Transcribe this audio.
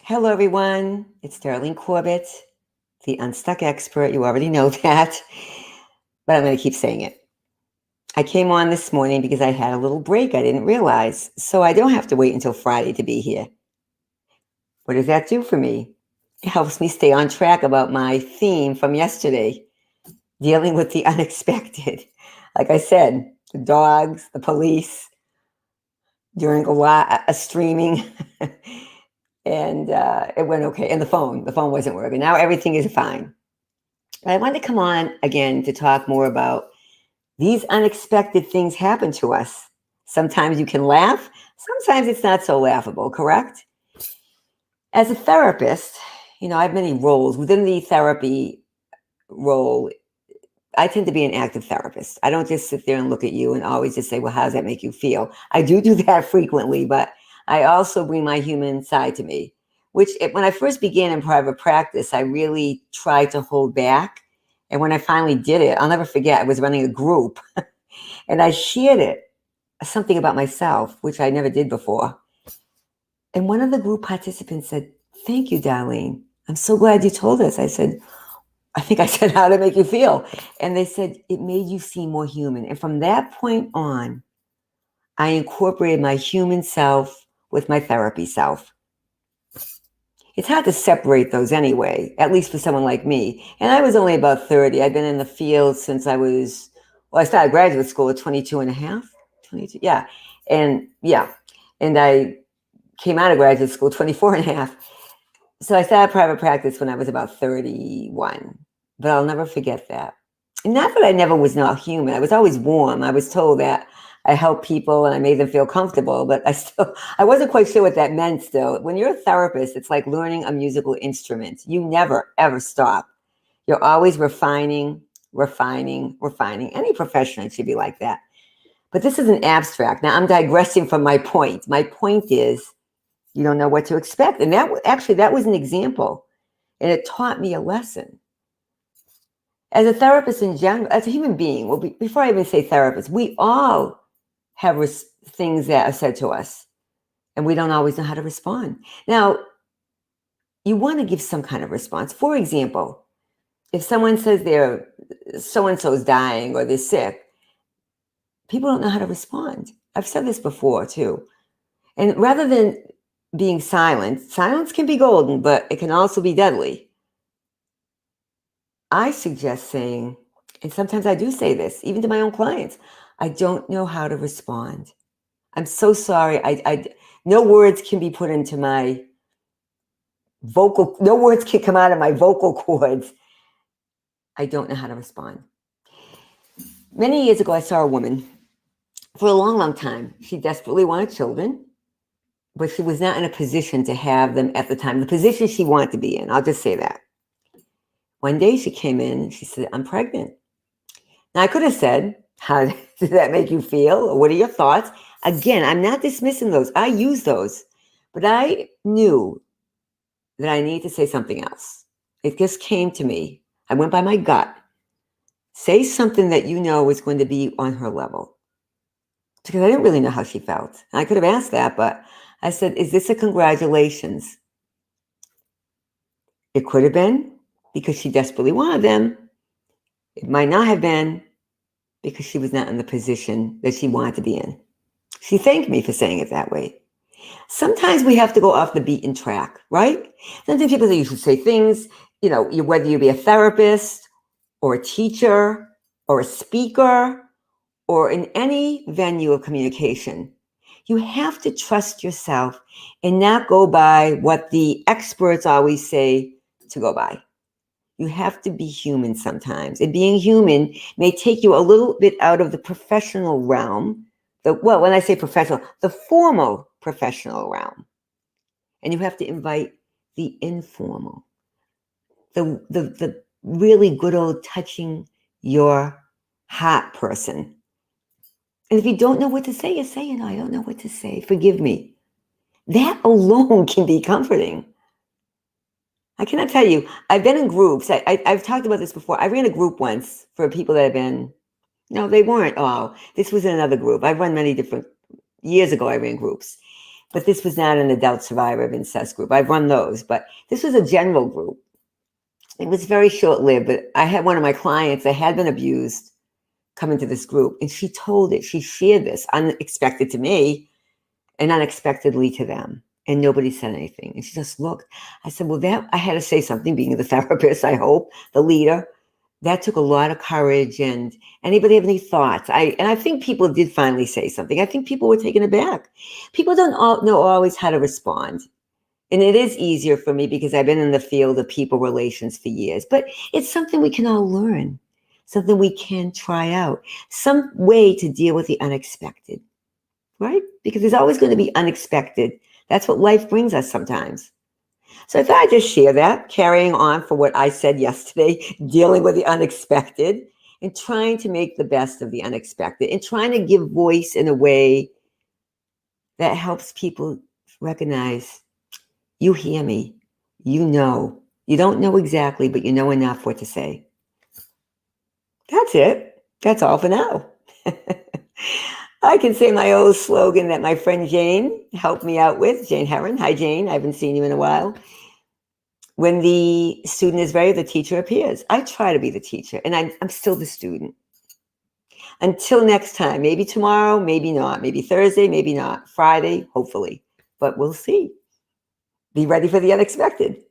Hello, everyone. It's Darlene Corbett, the Unstuck expert. You already know that, but I'm going to keep saying it. I came on this morning because I had a little break I didn't realize, so I don't have to wait until Friday to be here. What does that do for me? It helps me stay on track about my theme from yesterday, dealing with the unexpected. Like I said, the dogs, the police, during a streaming. And it went okay. And the phone wasn't working. Now everything is fine. But I wanted to come on again to talk more about these unexpected things happen to us. Sometimes you can laugh. Sometimes it's not so laughable, correct? As a therapist, I have many roles. Within the therapy role, I tend to be an active therapist. I don't just sit there and look at you and always just say, well, how does that make you feel? I do that frequently, but I also bring my human side to me, which when I first began in private practice, I really tried to hold back. And when I finally did it, I'll never forget, I was running a group and I shared it, something about myself, which I never did before. And one of the group participants said, thank you, Darlene. I'm so glad you told us. I said, I think I said, how to make you feel. And they said, it made you seem more human. And from that point on, I incorporated my human self with my therapy self. It's hard to separate those anyway, at least for someone like me. And I was only about 30. I've been in the field since I started graduate school at 22 and a half. 22, yeah. And I came out of graduate school 24 and a half. So I started private practice when I was about 31, but I'll never forget that. And not that I never was not human. I was always warm. I was told that I helped people and I made them feel comfortable, but I wasn't quite sure what that meant still. When you're a therapist, it's like learning a musical instrument. You never, ever stop. You're always refining. Any profession should be like that. But this is an abstract. Now I'm digressing from my point. My point is, you don't know what to expect. And that was an example. And it taught me a lesson. As a therapist in general, as a human being, before I even say therapist, we all have things that are said to us, and we don't always know how to respond. Now, you want to give some kind of response. For example, if someone says they're so-and-so's dying or they're sick, people don't know how to respond. I've said this before too. And rather than being silent, silence can be golden, but it can also be deadly. I suggest saying, and sometimes I do say this, even to my own clients, I don't know how to respond. I'm so sorry. No words can be put into my no words can come out of my vocal cords. I don't know how to respond. Many years ago, I saw a woman for a long, long time. She desperately wanted children, but she was not in a position to have them at the time, the position she wanted to be in. I'll just say that. One day she came in and she said, I'm pregnant. Now I could have said, how does that make you feel? Or what are your thoughts? Again, I'm not dismissing those. I use those, but I knew that I needed to say something else. It just came to me. I went by my gut. Say something that you know is going to be on her level. Because I didn't really know how she felt. I could have asked that, but I said, is this a congratulations? It could have been because she desperately wanted them. It might not have been because she was not in the position that she wanted to be in. She thanked me for saying it that way. Sometimes we have to go off the beaten track, right? Sometimes people say you should say things, whether you be a therapist or a teacher or a speaker or in any venue of communication, you have to trust yourself and not go by what the experts always say to go by. You have to be human sometimes. And being human may take you a little bit out of the professional realm. When I say professional, the formal professional realm. And you have to invite the informal, the really good old touching your heart person. And if you don't know what to say, you say, I don't know what to say. Forgive me. That alone can be comforting. I cannot tell you, I've been in groups. I've talked about this before. I ran a group once for people that have been, no, they weren't all. This was in another group. I've run many different, years ago I ran groups. But this was not an adult survivor of incest group. I've run those, but this was a general group. It was very short-lived, but I had one of my clients that had been abused come into this group, and she shared this unexpected to me and unexpectedly to them. And nobody said anything. And she just looked. I said, well, I had to say something, being the therapist, I hope, the leader. That took a lot of courage. And anybody have any thoughts? I think people did finally say something. I think people were taken aback. People don't know always how to respond. And it is easier for me because I've been in the field of people relations for years. But it's something we can all learn, something we can try out, some way to deal with the unexpected, right? Because there's always going to be unexpected. That's what life brings us sometimes. So I thought I'd just share that, carrying on for what I said yesterday, dealing with the unexpected and trying to make the best of the unexpected and trying to give voice in a way that helps people recognize, you hear me, you know. You don't know exactly, but you know enough what to say. That's it. That's all for now. I can say my old slogan that my friend Jane helped me out with, Jane Herron. Hi, Jane. I haven't seen you in a while. When the student is ready, the teacher appears. I try to be the teacher, and I'm still the student. Until next time, maybe tomorrow, maybe not. Maybe Thursday, maybe not. Friday, hopefully. But we'll see. Be ready for the unexpected.